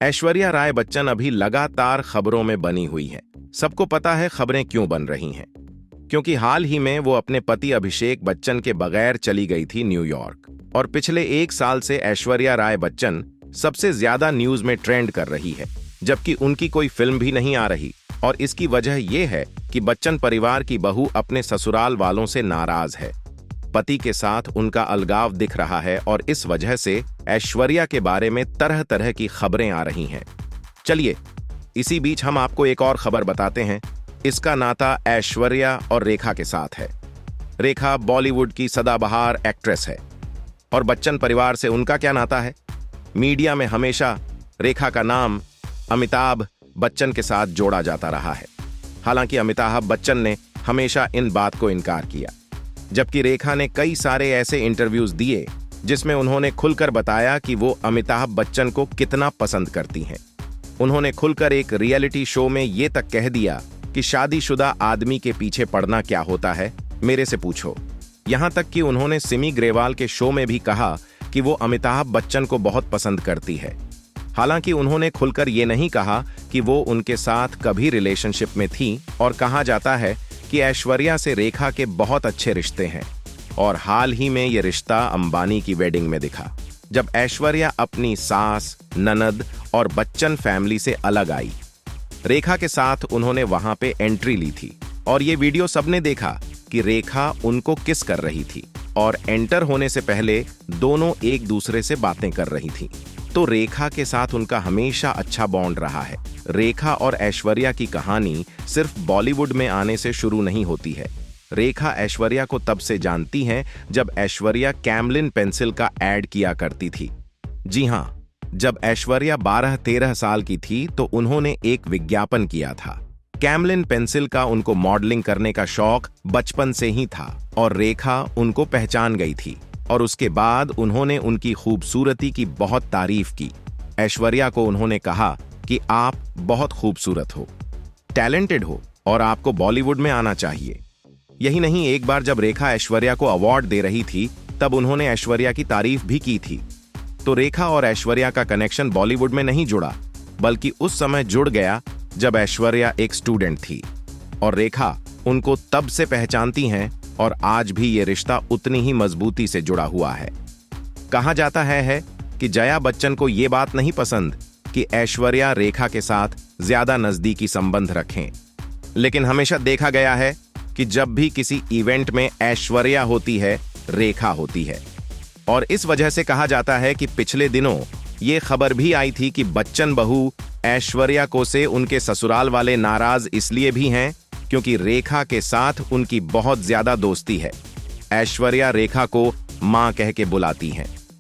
ऐश्वर्या राय बच्चन अभी लगातार खबरों में बनी हुई है। सबको पता है खबरें क्यों बन रही हैं, क्योंकि हाल ही में वो अपने पति अभिषेक बच्चन के बगैर चली गई थी न्यूयॉर्क, और पिछले 1 साल से ऐश्वर्या राय बच्चन सबसे ज्यादा न्यूज में ट्रेंड कर रही है, जबकि उनकी कोई फिल्म भी नहीं आ रही। और इसकी वजह यह है कि बच्चन परिवार की बहू अपने ससुराल वालों से नाराज है। पति के साथ उनका अलगाव दिख रहा है और इस वजह से ऐश्वर्या के बारे में तरह तरह की खबरें आ रही हैं। चलिए, इसी बीच हम आपको एक और खबर बताते हैं। इसका नाता ऐश्वर्या और रेखा के साथ है। रेखा बॉलीवुड की सदाबहार एक्ट्रेस है और बच्चन परिवार से उनका क्या नाता है? मीडिया में हमेशा रेखा का नाम अमिताभ बच्चन के साथ जोड़ा जाता रहा है। हालांकि अमिताभ बच्चन ने हमेशा इन बात को इनकार किया, जबकि रेखा ने कई सारे ऐसे इंटरव्यूज दिए जिसमें उन्होंने खुलकर बताया कि वो अमिताभ बच्चन को कितना पसंद करती हैं। उन्होंने खुलकर एक रियलिटी शो में ये तक कह दिया कि शादीशुदा आदमी के पीछे पड़ना क्या होता है, मेरे से पूछो। यहां तक कि उन्होंने सिमी ग्रेवाल के शो में भी कहा कि वो अमिताभ बच्चन को बहुत पसंद करती है। हालांकि उन्होंने खुलकर ये नहीं कहा कि वो उनके साथ कभी रिलेशनशिप में थी, और कहा जाता है कि ऐश्वर्या से रेखा के बहुत अच्छे रिश्ते हैं। और हाल ही में ये रिश्ता अंबानी की वेडिंग में दिखा, जब ऐश्वर्या अपनी सास, ननद और बच्चन फैमिली से अलग आई। रेखा के साथ उन्होंने वहां पे एंट्री ली थी और ये वीडियो सबने देखा कि रेखा उनको किस कर रही थी, और एंटर होने से पहले दोनों एक दूसरे से बातें कर रही थी। तो रेखा के साथ उनका हमेशा अच्छा बॉन्ड रहा है। रेखा और ऐश्वर्या की कहानी सिर्फ बॉलीवुड में आने से शुरू नहीं होती है। रेखा ऐश्वर्या को तब से जानती हैं जब ऐश्वर्या कैमलिन पेंसिल का ऐड किया करती थी। जी हां, जब ऐश्वर्या 12-13 साल की थी तो उन्होंने एक विज्ञापन किया था। कैमलिन पेंसिल का उनको मॉडलिंग करने का शौक बचपन से ही था और रेखा उनको पहचान गई थी, और उसके बाद उन्होंने उनकी खूबसूरती की बहुत तारीफ की। ऐश्वर्या को उन्होंने कहा कि आप बहुत खूबसूरत हो, टैलेंटेड हो और आपको बॉलीवुड में आना चाहिए। यही नहीं, एक बार जब रेखा ऐश्वर्या को अवार्ड दे रही थी तब उन्होंने ऐश्वर्या की तारीफ भी की थी। तो रेखा और ऐश्वर्या का कनेक्शन बॉलीवुड में नहीं जुड़ा, बल्कि उस समय जुड़ गया जब ऐश्वर्या एक स्टूडेंट थी, और रेखा उनको तब से पहचानती हैं, और आज भी ये रिश्ता उतनी ही मजबूती से जुड़ा हुआ है। कहा जाता है कि जया बच्चन को ये बात नहीं पसंद कि ऐश्वर्या रेखा के साथ ज्यादा नजदीकी संबंध रखें, लेकिन हमेशा देखा गया है कि जब भी किसी इवेंट में ऐश्वर्या होती है, रेखा होती है। और इस वजह से कहा जाता है कि पिछले दिनों ये खबर भी आई थी कि बच्चन बहू ऐश्वर्या को से उनके ससुराल वाले नाराज इसलिए भी हैं क्योंकि रेखा के साथ उनकी बहुत ज्यादा दोस्ती है। ऐश्वर्या रेखा को मां कह के बुलाती हैं।